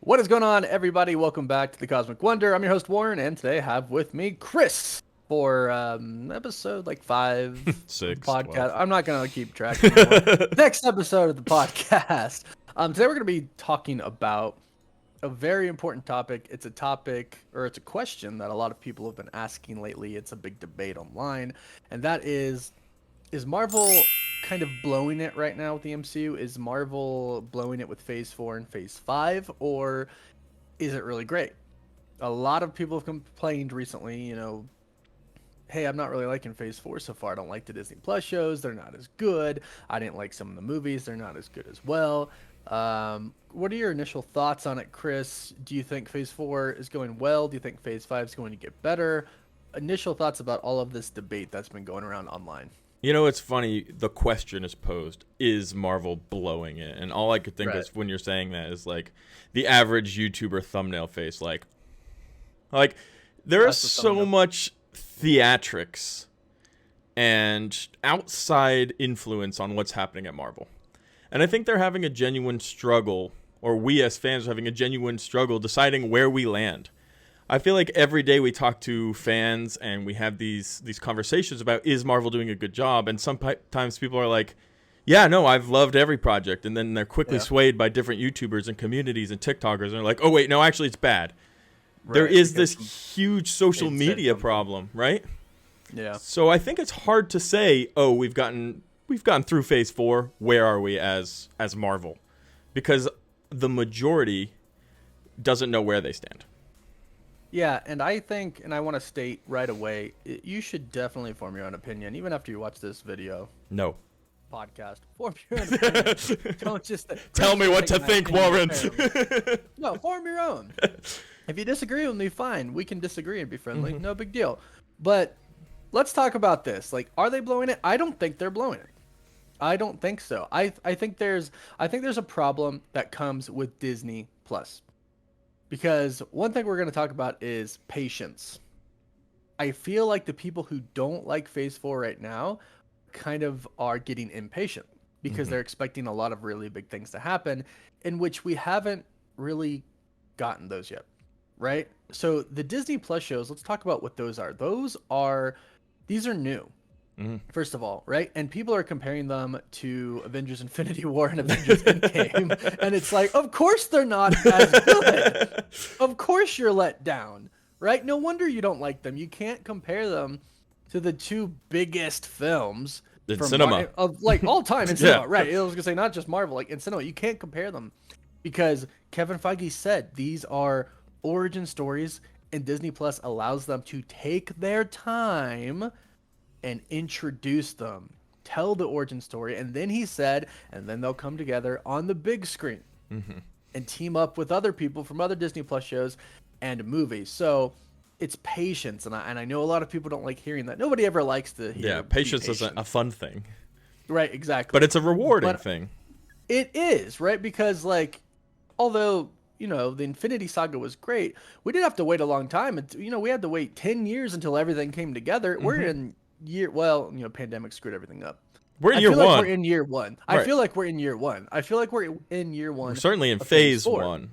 What is going on, everybody? Welcome back to the Cosmic Wonder. I'm your host, Warren, and today I have with me Chris for episode like 5 of the Six, podcast. 12. I'm not going to keep track anymore. Next episode of the podcast. Today we're going to be talking about a very important topic. It's a topic, or it's a question that a lot of people have been asking lately. It's a big debate online, and that is Marvel kind of blowing it right now with the MCU? Is Marvel blowing it with Phase 4 and Phase 5, or is it really great? A lot of people have complained recently, hey, I'm not really liking Phase 4 so far. I don't like the Disney Plus shows. They're not as good. I didn't like some of the movies. They're not as good as well. What are your initial thoughts on it, Chris? Do you think Phase 4 is going well? Do you think Phase 5 is going to get better? Initial thoughts about all of this debate that's been going around online. You know, it's funny. The question is posed: is Marvel blowing it? And all I could think Right. is when you're saying that is like the average YouTuber thumbnail face. Like there is That's the so thumbnail. much theatrics and outside influence on what's happening at Marvel, and I think they're having a genuine struggle, or we as fans are having a genuine struggle deciding where we land. I feel like every day we talk to fans and we have these conversations about, is Marvel doing a good job? And sometimes people are like, yeah, no, I've loved every project. And then they're quickly Yeah. swayed by different YouTubers and communities and TikTokers. And they're like, oh, wait, no, actually it's bad. There Right, is because this huge social it said media something. problem, right? Yeah. So I think it's hard to say, oh, we've gotten through Phase 4. Where are we as Marvel? Because the majority doesn't know where they stand. Yeah, and I think, and I want to state right away, you should definitely form your own opinion, even after you watch this video No. podcast. Form your own opinion. Don't just Tell me what to take my think, opinion Warren. fairly. No, form your own. If you disagree with me, fine. We can disagree and be friendly. No big deal. But let's talk about this. Like, are they blowing it? I don't think they're blowing it. I don't think so. I think there's a problem that comes with Disney Plus. Because one thing we're going to talk about is patience. I feel like the people who don't like Phase 4 right now kind of are getting impatient because they're expecting a lot of really big things to happen, in which we haven't really gotten those yet, right? So the Disney Plus shows, let's talk about what those are. These are new. First of all, right? And people are comparing them to Avengers Infinity War and Avengers Endgame. And it's like, of course they're not as good. Of course you're let down, right? No wonder you don't like them. You can't compare them to the two biggest films In from cinema. of like all time in Yeah. cinema, right? I was gonna say not just Marvel, like in cinema. You can't compare them because Kevin Feige said these are origin stories, and Disney Plus allows them to take their time and introduce them, tell the origin story, and then he said, and then they'll come together on the big screen and team up with other people from other Disney Plus shows and movies. So it's patience, and I know a lot of people don't like hearing that. Nobody ever likes to hear. Yeah, be patience isn't patient. a fun thing, Right, exactly. but it's a rewarding But thing. it is, right? Because like, although the Infinity Saga was great, we did have to wait a long time. We had to wait 10 years until everything came together. We're in pandemic screwed everything up. We're in I year feel like one. we're in year one. I Right. feel like we're in year one. I feel like we're in year We're one. certainly in of phase 4. 1.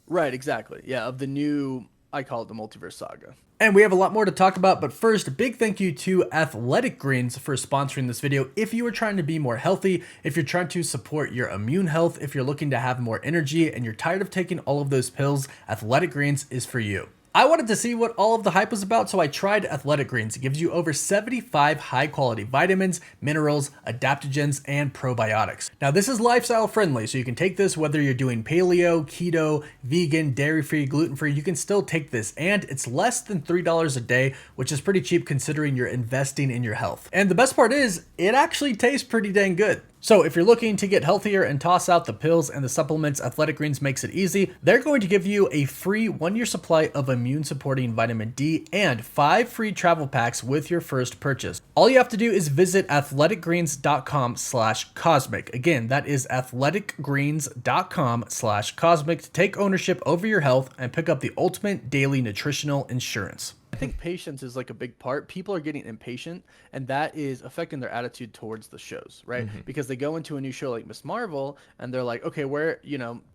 Right, exactly. Yeah, of the new, I call it the Multiverse Saga. And we have a lot more to talk about, but first, a big thank you to Athletic Greens for sponsoring this video. If you are trying to be more healthy, if you're trying to support your immune health, if you're looking to have more energy, and you're tired of taking all of those pills, Athletic Greens is for you. I wanted to see what all of the hype was about, so I tried Athletic Greens. It gives you over 75 high-quality vitamins, minerals, adaptogens, and probiotics. Now, this is lifestyle friendly, so you can take this whether you're doing paleo, keto, vegan, dairy-free, gluten-free. You can still take this, and it's less than $3 a day, which is pretty cheap considering you're investing in your health. And the best part is, it actually tastes pretty dang good. So if you're looking to get healthier and toss out the pills and the supplements, Athletic Greens makes it easy. They're going to give you a free 1-year supply of immune-supporting vitamin D and 5 free travel packs with your first purchase. All you have to do is visit athleticgreens.com/cosmic. Again, that is athleticgreens.com/cosmic to take ownership over your health and pick up the ultimate daily nutritional insurance. I think patience is like a big part. People are getting impatient, and that is affecting their attitude towards the shows, right? Because they go into a new show like Miss Marvel, and they're like, okay,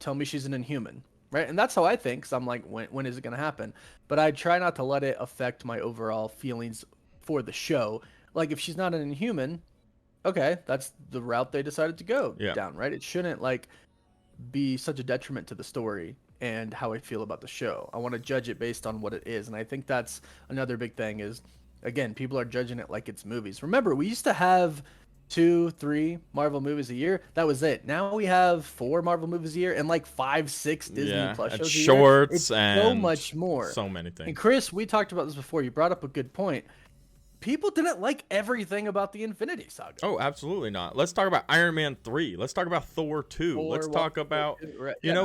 tell me she's an Inhuman. right? And that's how I think. Cause I'm like, when is it gonna happen? But I try not to let it affect my overall feelings for the show. Like if she's not an Inhuman, okay, that's the route they decided to go Yeah. down, right? It shouldn't like be such a detriment to the story and how I feel about the show. I want to judge it based on what it is, and I think that's another big thing is, again, people are judging it like it's movies. Remember, we used to have 2, 3 Marvel movies a year. That was it. Now we have 4 Marvel movies a year and like 5, 6 Disney Yeah, Plus and shows a year. shorts It's so and much more. so many And things. Chris, we talked about this before. You brought up a good point. People didn't like everything about the Infinity Saga. Oh, absolutely not. Let's talk about Iron Man 3. Let's talk about Thor 2. Let's talk about,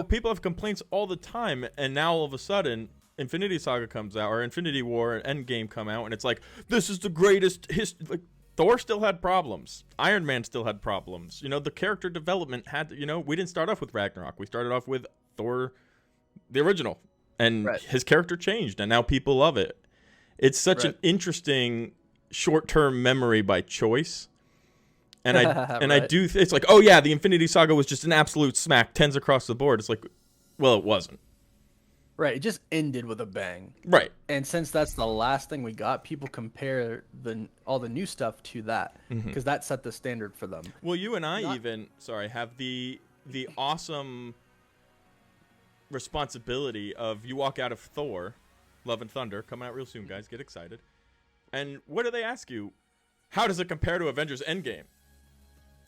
people have complaints all the time, and now all of a sudden, Infinity Saga comes out, or Infinity War and Endgame come out, and it's like, this is the greatest history. Like, Thor still had problems. Iron Man still had problems. The character development had, we didn't start off with Ragnarok. We started off with Thor, the original, and his character changed, and now people love it. It's such an interesting short-term memory by choice, and I do. It's like, oh yeah, the Infinity Saga was just an absolute smack, tens across the board. It's like, well, it wasn't. Right, it just ended with a bang. Right. And since that's the last thing we got, people compare all the new stuff to that because that set the standard for them. Well, you and I have the awesome responsibility of you walk out of Thor, Love and Thunder, coming out real soon, guys. Get excited. And what do they ask you? How does it compare to Avengers Endgame?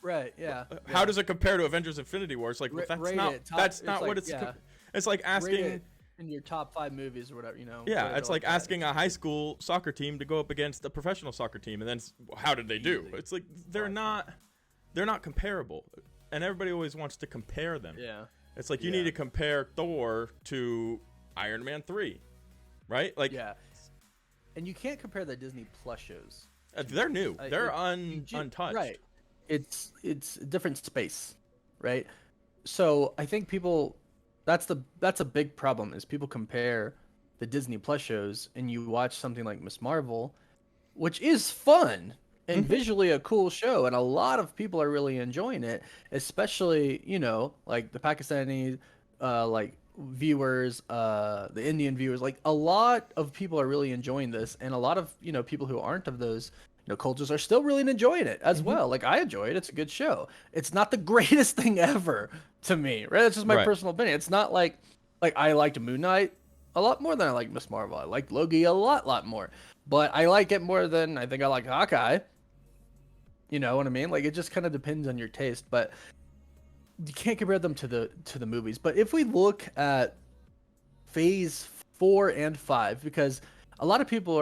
Right. Yeah. How does it compare to Avengers Infinity War? It's like, well, that's not what it's. Yeah. It's like asking in your top 5 movies or whatever, Yeah, it's like asking a high school soccer team to go up against a professional soccer team, and then how did they do? It's like they're not comparable, and everybody always wants to compare them. Yeah. It's like you need to compare Thor to Iron Man 3, right? Like and you can't compare the Disney Plus shows. They're new. They're untouched. Right. It's a different space, right? So I think that's a big problem is people compare the Disney Plus shows and you watch something like Miss Marvel, which is fun and visually a cool show, and a lot of people are really enjoying it, especially like the Pakistani viewers, the Indian viewers. Like a lot of people are really enjoying this, and a lot of people who aren't of those cultures are still really enjoying it as well. Like I enjoy it. It's a good show. It's not the greatest thing ever to me, right? That's just my personal opinion. It's not like I liked Moon Knight a lot more than I liked Miss Marvel. I liked Loki a lot more, but I like it more than I think I like Hawkeye. You know what I mean? Like it just kind of depends on your taste, but you can't compare them to the movies. But if we look at phase 4 and 5, because a lot of people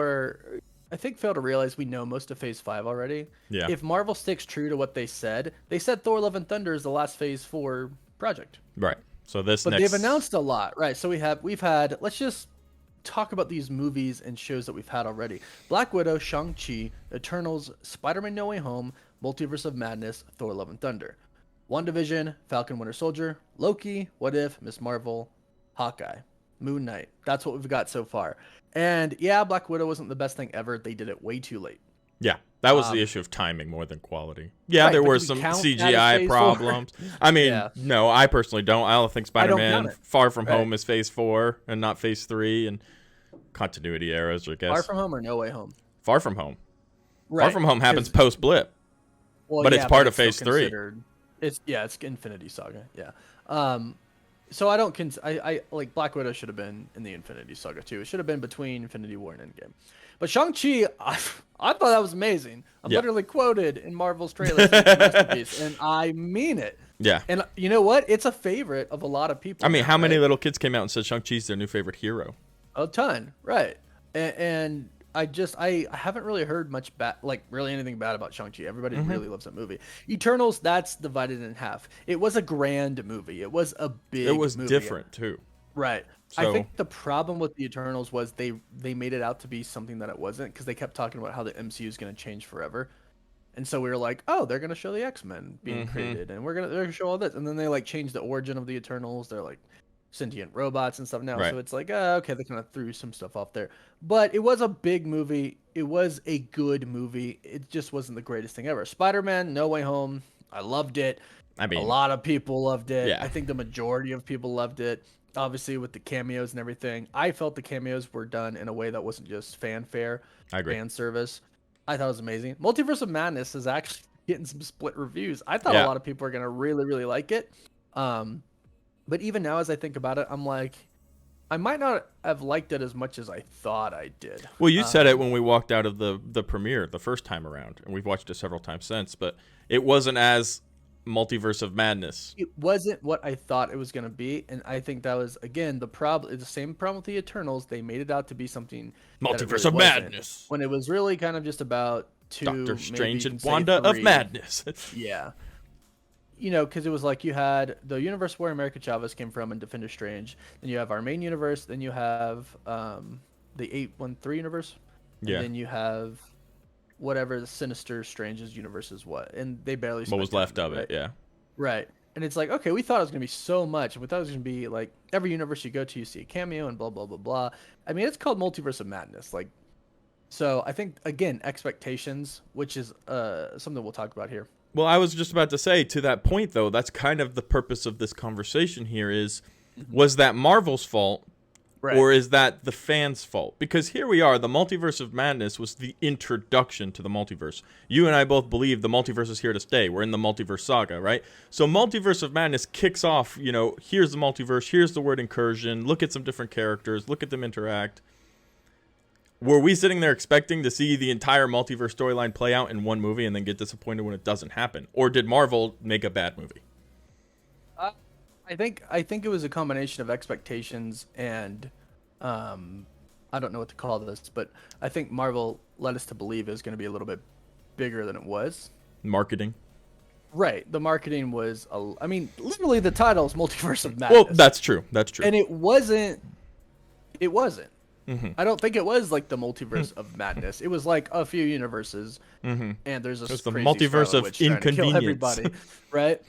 I think fail to realize we know most of phase 5 already. Yeah. If Marvel sticks true to what they said Thor Love and Thunder is the last phase 4 project. Right. So they've announced a lot, right? So we've had, let's just talk about these movies and shows that we've had already. Black Widow, Shang-Chi, Eternals, Spider-Man No Way Home, Multiverse of Madness, Thor Love and Thunder. WandaVision, Falcon Winter Soldier, Loki, What If, Miss Marvel, Hawkeye, Moon Knight. That's what we've got so far. And yeah, Black Widow wasn't the best thing ever. They did it way too late. Yeah, that was the issue of timing more than quality. Yeah, there were some CGI problems. I mean, no, I personally don't. I don't think Spider-Man Far From Home is phase 4 and not phase 3, and continuity errors, I guess. Far From Home or No Way Home? Far From Home. Right. Far From Home happens post-blip, but it's part of phase 3. It's Infinity Saga. Yeah. So I don't I like Black Widow should have been in the Infinity Saga too. It should have been between Infinity War and Endgame. But Shang-Chi, I thought that was amazing. I'm literally quoted in Marvel's trailer as a masterpiece, and I mean it. Yeah. And you know what? It's a favorite of a lot of people. I mean, how many little kids came out and said Shang-Chi's their new favorite hero? A ton, right? And I haven't really heard much really anything bad about Shang-Chi. Everybody really loves that movie. Eternals, that's divided in half. It was a grand movie. It was a big movie. It was different too. Right. So, I think the problem with the Eternals was they made it out to be something that it wasn't, because they kept talking about how the MCU is going to change forever. And so we were like, oh, they're going to show the X-Men being created, and they're going to show all this. And then they changed the origin of the Eternals. They're sentient robots and stuff now. Right. So it's okay, they kind of threw some stuff off there. But it was a big movie. It was a good movie. It just wasn't the greatest thing ever. Spider-Man No Way Home, I loved it. I mean, a lot of people loved it. Yeah. I think the majority of people loved it. obviously with the cameos and everything. I felt the cameos were done in a way that wasn't just fanfare, I agree. fan service. I thought it was amazing. Multiverse of Madness is actually getting some split reviews. I thought a Yeah. lot of people are gonna really, really like it. Um, but even now, as I think about it, I'm like, I might not have liked it as much as I thought I did. Well, you said it when we walked out of the premiere the first time around, and we've watched it several times since, but it wasn't as Multiverse of Madness. It wasn't what I thought it was going to be, and I think that was again the same problem with the Eternals. They made it out to be something that it Multiverse really of wasn't, Madness. when it was really kind of just about two, Doctor maybe Strange you and can say Wanda of three. Madness. Yeah, because it was like you had the universe where America Chavez came from in Defender Strange, then you have our main universe, then you have the 813 universe, and Yeah. then you have whatever the Sinister Strange's universe is, and they barely What spent was time left in of it, yeah. Right. And it's like, okay, we thought it was going to be so much. And we thought it was going to be like every universe you go to, you see a cameo and blah, blah, blah, blah. I mean, it's called Multiverse of Madness. Like, so I think, again, expectations, which is something we'll talk about here. Well, I was just about to say, to that point, though, that's kind of the purpose of this conversation here is, was that Marvel's fault, Right. or is that the fans' fault? Because here we are, the Multiverse of Madness was the introduction to the multiverse. You and I both believe the multiverse is here to stay. We're in the multiverse saga, right? So Multiverse of Madness kicks off, here's the multiverse, here's the word incursion, look at some different characters, look at them interact. Were we sitting there expecting to see the entire multiverse storyline play out in one movie and then get disappointed when it doesn't happen? Or did Marvel make a bad movie? I think it was a combination of expectations and I don't know what to call this, but I think Marvel led us to believe it was going to be a little bit bigger than it was. Marketing. Right. The marketing was, I mean, literally the title is Multiverse of Madness. Well, that's true. That's true. And it wasn't. Mm-hmm. I don't think it was like the Multiverse of Madness. It was like a few universes, Mm-hmm. and there's It's the crazy multiverse Scarlet of Witch trying to kill inconvenience. everybody, right?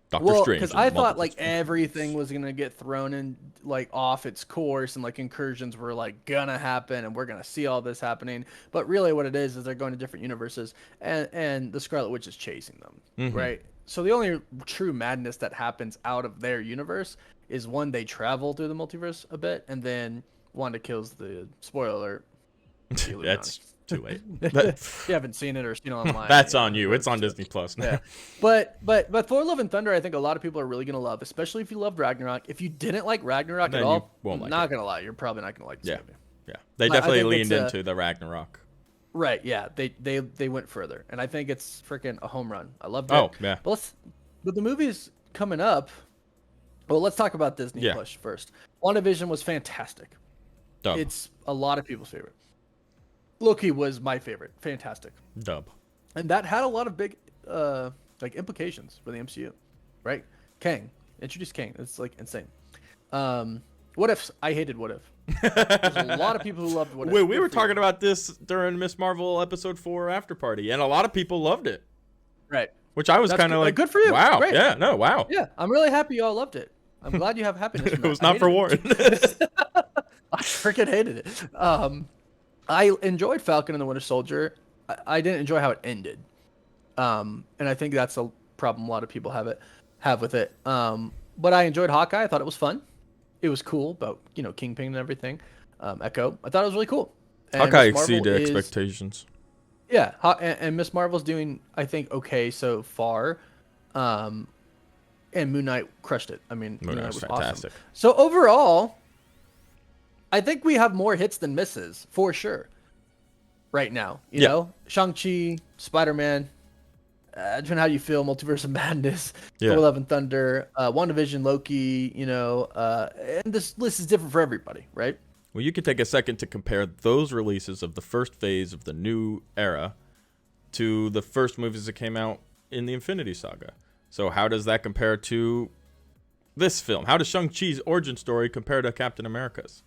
Doctor Strange. Because and I thought like multiverse. everything was gonna get thrown in like off its course, and like incursions were like gonna happen, and we're gonna see all this happening. But really, what it is they're going to different universes, and the Scarlet Witch is chasing them, Mhm. right? So the only true madness that happens out of their universe is one, they travel through the multiverse a bit, and then Wanda kills the spoiler alert. the Illuminati. That's too late. If you haven't seen it or seen it online, That's on you. It's on Disney Plus now. yeah. But Thor: Love and Thunder, I think a lot of people are really gonna love, especially if you loved Ragnarok. If you didn't like Ragnarok Then at you all, won't like not it. gonna lie, you're probably not gonna like this Yeah. movie. Yeah. They I definitely think leaned it's into the Ragnarok. Right? Yeah, they went further, and I think it's freaking a home run. I loved it. Oh, yeah. But the movies coming up. Well, let's talk about Disney Yeah. Plus first. WandaVision was fantastic. Dub. It's a lot of people's favorite. Loki was my favorite. Fantastic. Dub. And that had a lot of big like implications for the MCU, right? Kang, introduce Kang. It's like insane. What If? I hated What If. There's a lot of people who loved What If. Wait, we Good were for you. talking about this during Miss Marvel episode 4 after party, and a lot of people loved it, Right. which I was That's kind of good- like, good for you. Wow. Great. Yeah. No. Wow. Yeah, I'm really happy you all loved it. I'm glad you have happiness. From It was that. I not for hated Warren. it. I freaking hated it. I enjoyed Falcon and the Winter Soldier. I didn't enjoy how it ended. And I think that's a problem a lot of people have with it. But I enjoyed Hawkeye. I thought it was fun. It was cool about Kingpin and everything. Echo. I thought it was really cool. And Hawkeye Miss Marvel exceeded is- expectations. Yeah, and Miss Marvel's doing, I think, okay so far. And Moon Knight crushed it. I mean, Moon Knight was fantastic. awesome. So overall, I think we have more hits than misses for sure. Right now, you Yeah. know, Shang-Chi, Spider-Man. Depending on how you feel, Multiverse of Madness, Yeah. Thor: Love and Thunder, WandaVision, Loki. And this list is different for everybody, right? Well, you could take a second to compare those releases of the first phase of the new era to the first movies that came out in the Infinity Saga. So how does that compare to this film? How does Shang-Chi's origin story compare to Captain America's?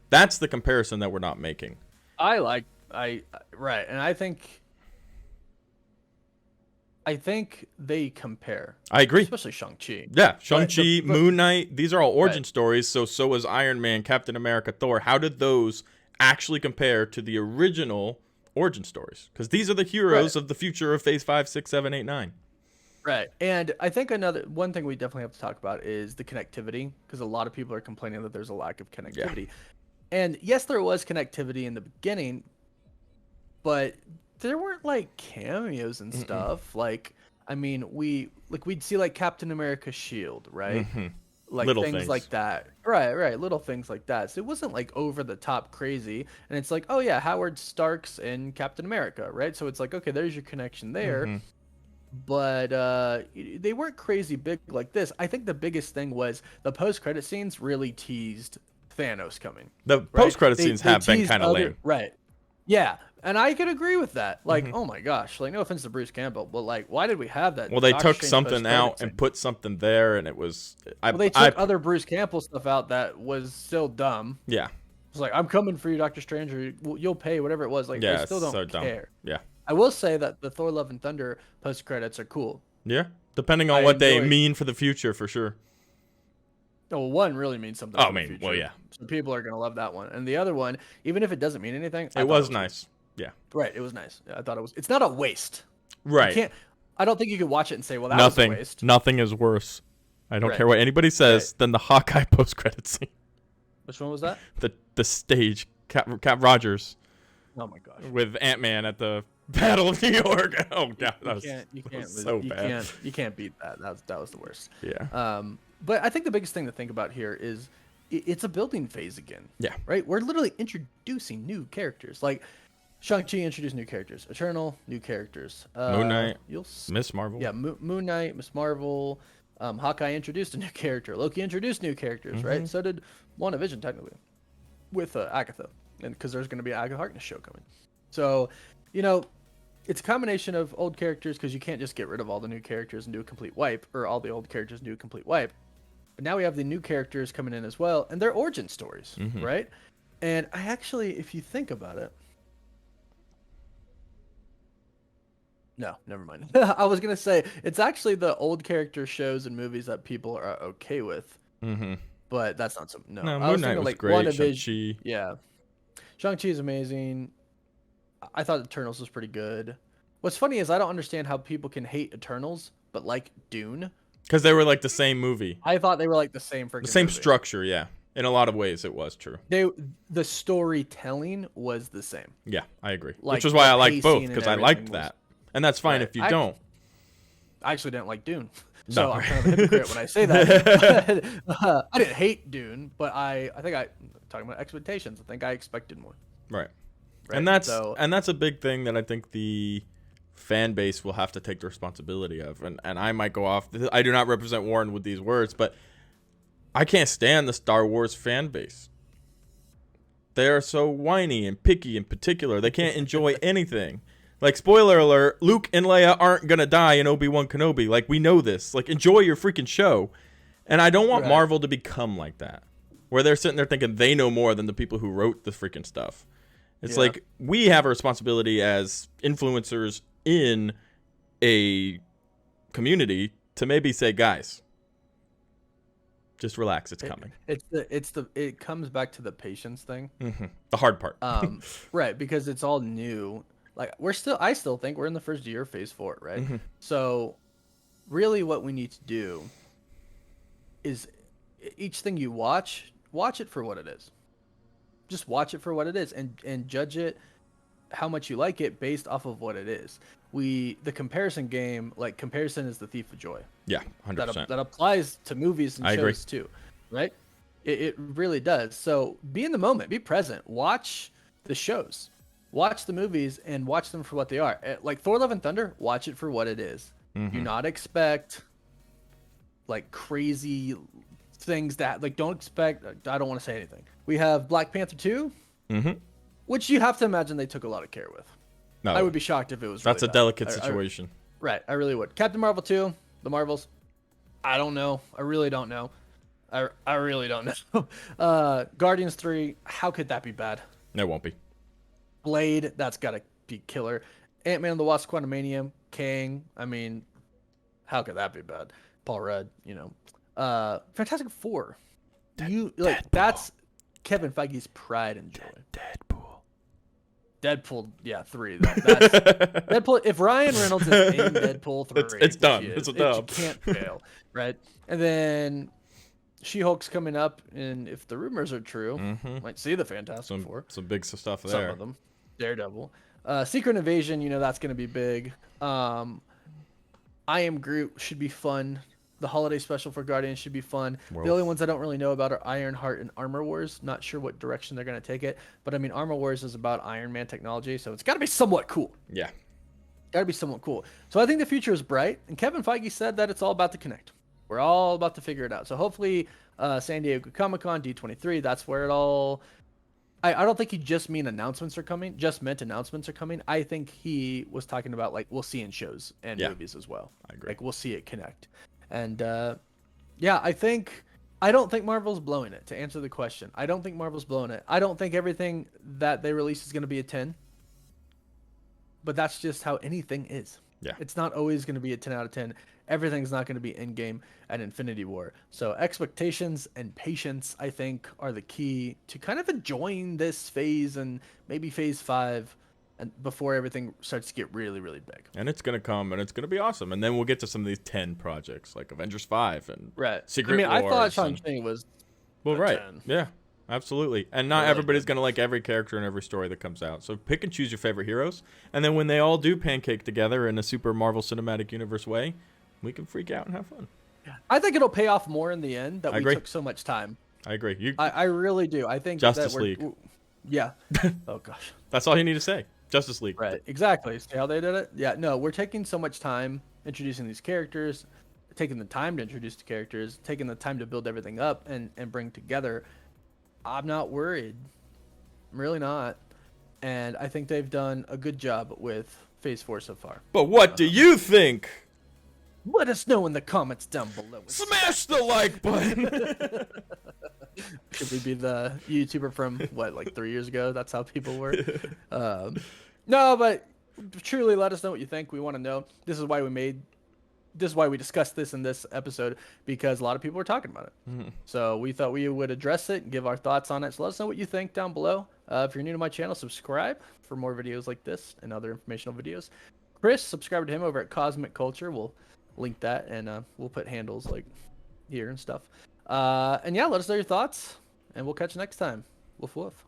That's the comparison that we're not making. Right, and I think they compare, I agree. especially Shang-Chi. Yeah, Shang-Chi, but- Moon Knight, these are all origin Right. stories. So was Iron Man, Captain America, Thor. How did those actually compare to the original origin stories? Because these are the heroes Right. of the future of Phase 5, 6, 7, 8, 9. Right. And I think another one thing we definitely have to talk about is the connectivity, because a lot of people are complaining that there's a lack of Yeah. connectivity. And yes, there was connectivity in the beginning, but there weren't like cameos and Mm-mm. stuff. Like, I mean, we'd see like Captain America's shield, right? Mm-hmm. Like Little things things. like that. Right, little things like that. So it wasn't like over the top crazy. And it's like, oh yeah, Howard Stark's in Captain America, right? So it's like, okay, there's your connection there. Mm-hmm. But they weren't crazy big like this. I think the biggest thing was the post-credit scenes really teased Thanos coming, The right? post-credit They scenes they have been teased kind of other lame. right. Yeah, and I could agree with that. Like, Mm-hmm. oh my gosh, like no offense to Bruce Campbell, but like, why did we have that Well, they Doctor took Strange something out post-credit and scene? put something there, and it was Well, they I took other Bruce Campbell stuff out that was still dumb. yeah, It's like, I'm coming for you, Doctor Strange, or you'll pay whatever it was. Like, I yeah, it's still don't so dumb. care. Yeah, I will say that the Thor: Love and Thunder post-credits are cool. yeah. Depending on I what they enjoy. mean for the future, for sure. Oh, one really means something Oh, for I the mean, well, future. yeah, So people are gonna love that one. And the other one, even if it doesn't mean anything, I it thought it was was cool. nice. Yeah, Right, it was nice. Yeah, I thought it was. It's not a waste. You right. can't. I don't think you could watch it and say, "Well, that was a waste." Nothing is worse. I don't Right. care what anybody says Right. than the Hawkeye post-credit scene. Which one was that? The stage, Cap Rogers Oh my gosh. with Ant-Man at the Battle of New York. Oh god, that was so bad. You can't beat that. That was the worst. Yeah. But I think the biggest thing to think about here is it's a building phase again. Yeah. Right. We're literally introducing new characters. Like Shang-Chi introduced new characters. Eternal, new characters. Moon Knight, You'll Miss Marvel. Yeah, Moon Knight, Miss Marvel, Hawkeye introduced a new character. Loki introduced new characters, right? So did WandaVision technically, with Agatha, and because there's going to be an Agatha Harkness show coming. So, you know, it's a combination of old characters because you can't just get rid of all the new characters and do a complete wipe, or all the old characters and do a complete wipe. But now we have the new characters coming in as well, and their origin stories, right? And I actually, if you think about it. No, never mind. I was gonna say it's actually the old character shows and movies that people are okay with, Mm-hmm. but that's not some. No, No, I Moon was Knight thinking was like great. WandaVision. Shang-Chi. Yeah, Shang-Chi is amazing. I thought Eternals was pretty good. What's funny is I don't understand how people can hate Eternals but like Dune. Because they were like the same movie. I thought they were like the same freaking The same movie. structure, yeah. In a lot of ways, it was true. The storytelling was the same. Yeah, I agree. Like, Which is why the I like both, pacing because and I liked everything was- that. And that's fine Right. if you don't. I actually didn't like Dune, so No. I'm kind of a hypocrite when I say that. But, I didn't hate Dune, but I think talking about expectations. I think I expected more. Right. Right? And that's So, a big thing that I think the fan base will have to take the responsibility of. And I might go off. I do not represent Warren with these words, but I can't stand the Star Wars fan base. They are so whiny and picky in particular. They can't enjoy anything. Like, spoiler alert, Luke and Leia aren't going to die in Obi-Wan Kenobi. Like, we know this. Like, enjoy your freaking show. And I don't want Right. Marvel to become like that, where they're sitting there thinking they know more than the people who wrote the freaking stuff. It's Yeah. like we have a responsibility as influencers in a community to maybe say, guys, just relax. It's coming. it comes back to the patience thing. The hard part. Right, because it's all new. Like I still think we're in the first year of phase 4, right? So really what we need to do is each thing you watch it for what it is. Just watch it for what it is and judge it how much you like it based off of what it is. The comparison game, like comparison is the thief of joy. Yeah, 100%. That applies to movies and I agree. shows too, right? It really does. So be in the moment, be present, watch the shows, watch the movies, and watch them for what they are. Like Thor: Love and Thunder, watch it for what it is. Do not expect like crazy things that like don't expect. I don't want to say anything. We have Black Panther 2, which you have to imagine they took a lot of care with. No, I would be shocked if it was. that's really a bad. delicate situation. Right, I really would. Captain Marvel 2, the Marvels. I don't know. I really don't know. I really don't know. Guardians 3, how could that be bad? It won't be. Blade, that's got to be killer. Ant-Man and the Wasp: Quantumanium, Kang, I mean, how could that be bad? Paul Rudd, you know. Fantastic Four. That's Kevin Feige's pride and joy. Deadpool. Deadpool, yeah, 3 though. That's Deadpool. If Ryan Reynolds is in Deadpool 3, It's which done. he It's is, a dub. you can't fail, right? And then She-Hulk's coming up, and if the rumors are true, might see the Fantastic Four. Some big stuff there. Some of them. Daredevil. Secret Invasion, that's going to be big. I Am Groot should be fun. The holiday special for Guardians should be fun. The only ones I don't really know about are Ironheart and Armor Wars. Not sure what direction they're going to take it. But, I mean, Armor Wars is about Iron Man technology, so it's got to be somewhat cool. Yeah. Got to be somewhat cool. So I think the future is bright. And Kevin Feige said that it's all about to connect. We're all about to figure it out. So hopefully San Diego Comic-Con, D23, that's where it all... I don't think he just meant announcements are coming. I think he was talking about, like, we'll see in shows and movies as well. I agree. Like, we'll see it connect. And, yeah, I don't think Marvel's blowing it, to answer the question. I don't think Marvel's blowing it. I don't think everything that they release is going to be a 10. But that's just how anything is. Yeah. It's not always going to be a 10 out of 10. Everything's not going to be Endgame and Infinity War. So expectations and patience, I think, are the key to kind of enjoying this phase and maybe phase 5 and before everything starts to get really, really big. And it's going to come, and it's going to be awesome. And then we'll get to some of these 10 projects, like Avengers 5 and Secret Wars. I thought Shang was well, right. 10. Yeah, absolutely. And not everybody's going to like every character and every story that comes out. So pick and choose your favorite heroes. And then when they all do pancake together in a super Marvel Cinematic Universe way, we can freak out and have fun. I think it'll pay off more in the end that we took so much time. I agree. I really do. I think Justice that League. Yeah. Oh, gosh. That's all you need to say. Justice League. Right. Exactly. See how they did it? Yeah. No, we're taking so much time introducing these characters, taking the time to introduce the characters, taking the time to build everything up and bring together. I'm not worried. I'm really not. And I think they've done a good job with Phase 4 so far. But what do you think? Let us know in the comments down below. Smash the like button. Should we be the YouTuber from, like 3 years ago? That's how people were. No, but truly let us know what you think. We want to know. This is why we discussed this in this episode, because a lot of people were talking about it. So we thought we would address it and give our thoughts on it. So let us know what you think down below. If you're new to my channel, subscribe for more videos like this and other informational videos. Chris, subscribe to him over at Cosmic Culture. We'll link that, and we'll put handles like here and stuff. And yeah, let us know your thoughts, and we'll catch you next time. Woof woof.